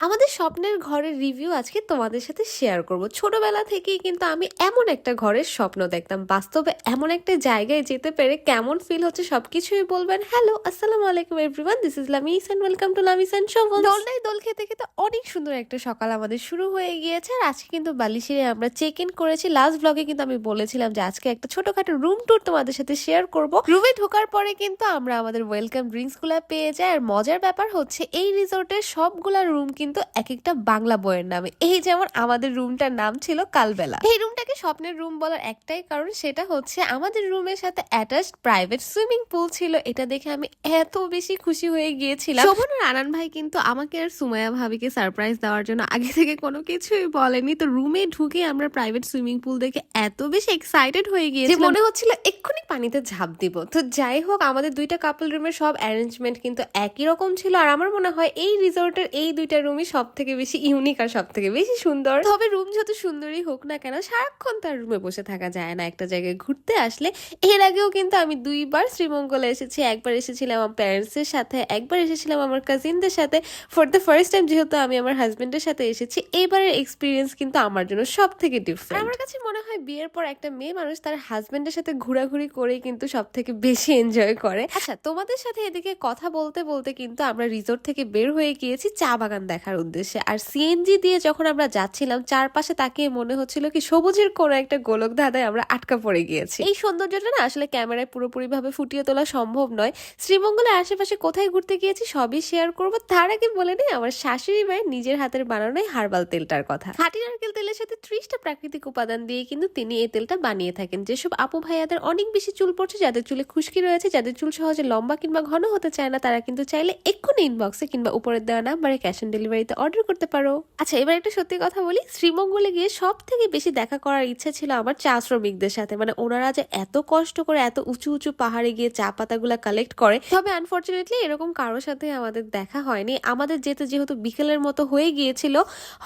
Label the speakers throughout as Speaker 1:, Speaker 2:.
Speaker 1: আমাদের স্বপ্নের ঘরের রিভিউ আজকে তোমাদের সাথে শেয়ার করব। ছোটবেলা থেকেই কিন্তু আমি এমন একটা ঘরের স্বপ্ন দেখতাম। বাস্তবে এমন একটা জায়গায় যেতে পেরে কেমন ফিল হচ্ছে সবকিছুই বলবেন। হ্যালো, আসসালামু আলাইকুম everyone, this is Lamis and welcome to Lamis and Shovon. দোলনায় দোল খেতে খেতে অনেক সুন্দর একটা সকাল আমাদের শুরু হয়ে গিয়েছে। আর আজকে কিন্তু বালিশিরে আমরা চেক ইন করেছি। লাস্ট ব্লগে কিন্তু আমি বলেছিলাম যে আজকে একটা ছোটখাটো রুম ট্যুর তোমাদের সাথে শেয়ার করব। রুমে ঢোকার পরে কিন্তু আমরা আমাদের ওয়েলকাম ড্রিঙ্কস গুলা পেয়ে যাই। আর মজার ব্যাপার হচ্ছে এই রিসোর্টের সবগুলা রুম কিন্তু এক একটা বাংলা বইয়ের নামে। এই যেমন আমাদের রুমটার নাম ছিল কালবেলা। এই রুমটাকে স্বপ্নের রুম বলার একটাই কারণ, সেটা হচ্ছে আমাদের রুমের সাথে অ্যাটাচড প্রাইভেট সুইমিং পুল ছিল। এটা দেখে আমি এত বেশি খুশি হয়ে গিয়েছিলাম। শোভন আর আনান ভাই কিন্তু আমাকে আর সুমাইয়া ভাবিকে সারপ্রাইজ দেওয়ার জন্য আগে থেকে কোনো কিছুই বলেনি। তো রুমে ঢুকে আমরা প্রাইভেট সুইমিং পুল দেখে এত বেশি এক্সাইটেড হয়ে গিয়েছি, মনে হচ্ছিল এক্ষুনি পানিতে ঝাঁপ দিব। তো যাই হোক, আমাদের দুইটা কাপল রুমের সব অ্যারেঞ্জমেন্ট কিন্তু একই রকম ছিল। আর আমার মনে হয় এই রিসোর্টের এই দুইটা রুমই সব থেকে বেশি ইউনিক আর সব থেকে বেশি সুন্দর। তবে রুম যত সুন্দরই হোক না কেন, সারাক্ষণ তার রুমে বসে থাকা যায় না। একটা জায়গায় ঘুরতে আসলে, এর আগেও কিন্তু আমি দুইবার শ্রীমঙ্গলে এসেছি। একবার এসেছিলাম আমার প্যারেন্টস এর সাথে, একবার এসেছিলাম আমার কাজিনদের সাথে। ফর দ্য ফার্স্ট টাইম যেহেতু আমি আমার হাজবেন্ডের সাথে এসেছি, এইবারের এক্সপিরিয়েন্স কিন্তু আমার জন্য সব থেকে ডিফারেন্ট। আমার কাছে মনে হয় বিয়ের পর একটা মেয়ে মানুষ তার হাজবেন্ডের সাথে ঘোরাঘুরি করেই কিন্তু সব থেকে বেশি এনজয় করে। আচ্ছা, তোমাদের সাথে এদিকে কথা বলতে বলতে কিন্তু আমরা রিসোর্ট থেকে বের হয়ে গিয়েছি চা বাগান দেখার উদ্দেশ্যে। আর সিএনজি দিয়ে যখন আমরা যাচ্ছিলাম, চারপাশে তাকিয়ে মনে হচ্ছিল কি সবুজের কোনো একটা গোলক ধাঁধায় আমরা আটকা পড়ে গিয়েছি। এই সৌন্দর্যটা না আসলে ক্যামেরায় পুরোপুরি ভাবে ফুটিয়ে তোলা সম্ভব নয়। শ্রীমঙ্গলের আশেপাশে কোথায় ঘুরতে গিয়েছি সবই শেয়ার করবো। তার আগে বলে নেই আমার শাশুড়ি মায়ের নিজের হাতের বানানো হার্বাল তেলটার কথা। খাঁটি নারকেল তেলের সাথে 30টা প্রাকৃতিক উপাদান দিয়ে কিন্তু তিনি এই তেলটা বানিয়ে থাকেন। যেসব আপু ভাইয়াদের অনেক বেশি চুল পড়ছে, যাদের চুলে খুশকি রয়েছে, যাদের চুল সহজে লম্বা কিংবা ঘন হতে চায় না, তারা কিন্তু চাইলে এক্ষুনি ইনবক্সে কিংবা উপরের দেওয়া নাম্বারে ক্যাশ অন ডেলিভারিতে অর্ডার করতে পারো। আচ্ছা, এবার একটা সত্যি কথা বলি, শ্রীমঙ্গলে গিয়ে সব থেকে বেশি দেখা করার ইচ্ছা ছিল আমার চা শ্রমিকদের সাথে। মানে ওনারা যে এত কষ্ট করে এত উঁচু উঁচু পাহাড়ে গিয়ে চা পাতাগুলা কালেক্ট করে। তবে আনফর্চুনেটলি এরকম কারোর সাথে আমাদের দেখা হয়নি। আমাদের যেহেতু বিকেলের মতো হয়ে গিয়েছিল,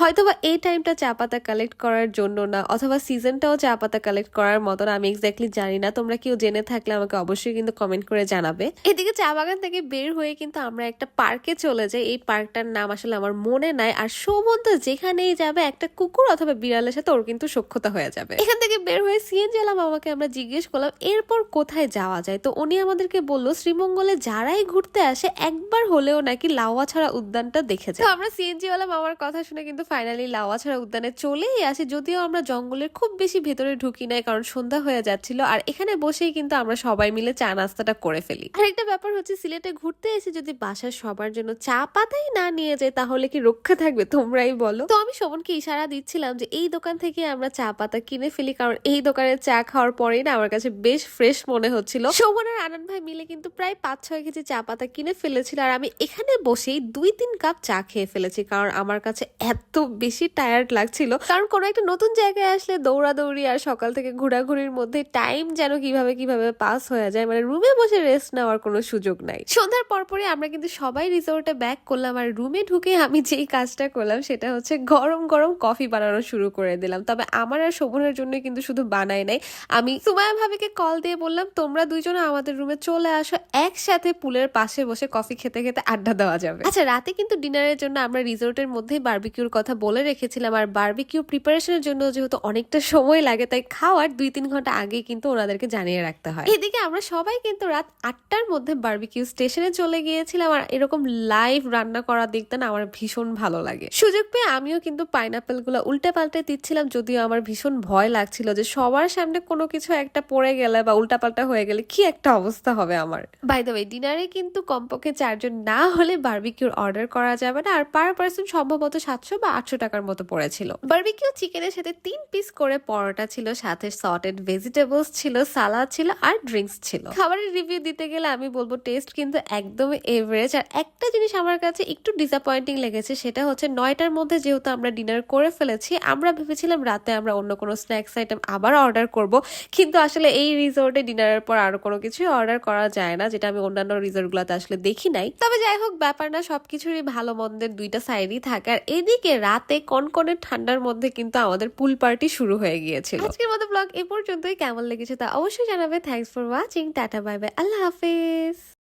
Speaker 1: হয়তোবা এই টাইমটা চা পাতা কালেক্ট করার জন্য না, অথবা সিজনটাও চা পাতা কালেক্ট করার মতো না, আমি এক্স্যাক্টলি জানি না। তোমরা কেউ জেনে থাকলে আমাকে অবশ্যই কিন্তু কমেন্ট করে জানাবে। এদিকে চা বাগান থেকে বের হয়ে কিন্তু আমরা একটা পার্কে চলে যাই। এই পার্কটার নাম আসলে আমার মনে নাই। আর শোভন তো যেখানেই যাবে একটা কুকুর অথবা বিড়ালের সাথে ওর কিন্তু সখ্যতা হয়ে যাবে। এখান থেকে বের হয়ে সিএনজি এলাম। আমাকে আমরা জিজ্ঞেস করলাম এরপর কোথায় যাওয়া যায়। তো উনি আমাদেরকে বললো শ্রীমঙ্গলে যারাই ঘুরতে আসে একবার হলেও নাকি লাউয়াছড়া উদ্যানটা দেখে যায়। তো আমরা সিএনজি ওয়ালাম আমার কথা শুনে কিন্তু ফাইনালি লাউয়াছড়া উদ্যানে চলেই আসি। যদিও আমরা জঙ্গলের খুব বেশি ভেতরে ঢুকি নাই, কারণ সন্ধ্যা হয়ে যাচ্ছিল। আর এখানে বসেই কিন্তু আমরা সবাই মিলে চা নাস্তাটা করে ফেলি। আর একটা ব্যাপার হচ্ছে, সিলেটে ঘুরতে এসে যদি বাসার সবার জন্য চা পাতাই না নিয়ে যায় তাহলে কি রক্ষা থাকবে, তোমরাই বলো। তো আমি শোভনকে ইশারা দিচ্ছিলাম যে এই দোকান থেকে আমরা চা পাতা কিনে ফেলি, কারণ এই দোকানের চা খাওয়ার পরেই না আমার কাছে বেশ ফ্রেশ মনে হচ্ছিল। শোভন আর আনন্দ ভাই মিলে কিন্তু প্রায় 5-6 কেজি চা পাতা কিনে ফেলেছিল। আর আমি এখানে বসেই 2-3 কাপ চা খেয়ে ফেলেছি, কারণ আমার কাছে এত বেশি টায়ার্ড লাগছিল। কারণ কোনো একটা নতুন জায়গায় আসলে দৌড়াদৌড়ি আর সকাল থেকে ঘোরাঘুরির মধ্যে টাইম যেন কিভাবে কিভাবে পাস হয়ে যায়, মানে রুমে বসে রেস্ট নেওয়ার কোনো সুযোগ নাই। সন্ধ্যার পরপরই আমরা কিন্তু সবাই রিসোর্টে ব্যাক করলাম। আর রুমে ঢুকে আমি যেই কাজটা করলাম সেটা হচ্ছে গরম গরম কফি বানানো শুরু করে দিলাম। তবে আমার আর শোভনের জন্য কিন্তু শুধু বানাই নাই, আমি সুমাইয়া ভাবিকে কল দিয়ে বললাম তোমরা দুইজনে আমাদের রুমে চলে আসো, একসাথে পুলের পাশে বসে কফি খেতে খেতে আড্ডা দেওয়া যাবে। আচ্ছা, রাতে কিন্তু ডিনারের জন্য আমরা রিসোর্টের মধ্যেই বারবিকিউর কথা বলে রেখেছিলাম। আর বারবিকিউ প্রিপারেশনের জন্য যেহেতু অনেকটা সময় লাগে, তাই খাওয়ার 2-3 ঘন্টা আগে কিন্তু ওনাদেরকে জানিয়ে রাখতে হয়। এদিকে আমরা সবাই কিন্তু রাত 8টার মধ্যে বারবিকিউ স্টেশনে চলে গিয়েছিলাম। আর এরকম লাইভ রান্না করা দেখতে না আমার ভীষণ ভালো লাগে। সুযোগ পেয়ে আমিও কিন্তু পাইনাপেল গুলো উল্টে পাল্টে দিচ্ছিলাম, যদিও আমার ভীষণ ভয় লাগছিল যে সবার সামনে কোনো কিছু একটা পড়ে গেলে বা উল্টাপাল্টা হয়ে গেলে কি একটা অবস্থা হবে আমার। বাই দ্য ওয়ে, ডিনারে কিন্তু কমপক্ষে 4 জন না হলে বারবিকিউর অর্ডার করা যাবে না। আর পার পার্সন সম্ভবত 700 বা 800 টাকার মতো পড়েছিল। বারবিকিউ চিকেনের সাথে 3 পিস করে পরোটা ছিল, সাথে সটেড ভেজিটেবলস ছিল, সালাদ ছিল আর ড্রিঙ্কস ছিল। খাবারের রিভিউ দিতে গেলে আমি বলবো টেস্ট কিন্তু একদমই এভারেজ। আর একটা জিনিস আমার কাছে একটু ডিসঅ্যাপয়েন্টিং লেগেছে, সেটা হচ্ছে 9টার মধ্যে যেহেতু আমরা ডিনার করে ফেলেছি, আমরা ভেবেছিলাম রাতে আমরা অন্য কোনো স্ন্যাক্স আইটেম আবার অর্ডার করব। কিন্তু আসলে এই রিসোর্টে ডিনারের পর আরো কোনো কিছুই অর্ডার করা যায় না, যেটা আমি অন্যান্য রিসোর্টগুলোতে আসলে দেখি নাই। তবে যাই হোক, ব্যাপার না, সবকিছুরই ভালো মন্দের দুইটা সাইডই থাকে। আর এদিকে রাতে কনকনে ঠান্ডার মধ্যে কিন্তু আমাদের পুল পার্টি শুরু হয়ে গিয়েছিল। আজকের মতো ব্লগ এ পর্যন্তই। কেমন লেগেছে তা অবশ্যই জানাবে। Thanks for watching. Tata, bye bye, আল্লাহ হাফেজ।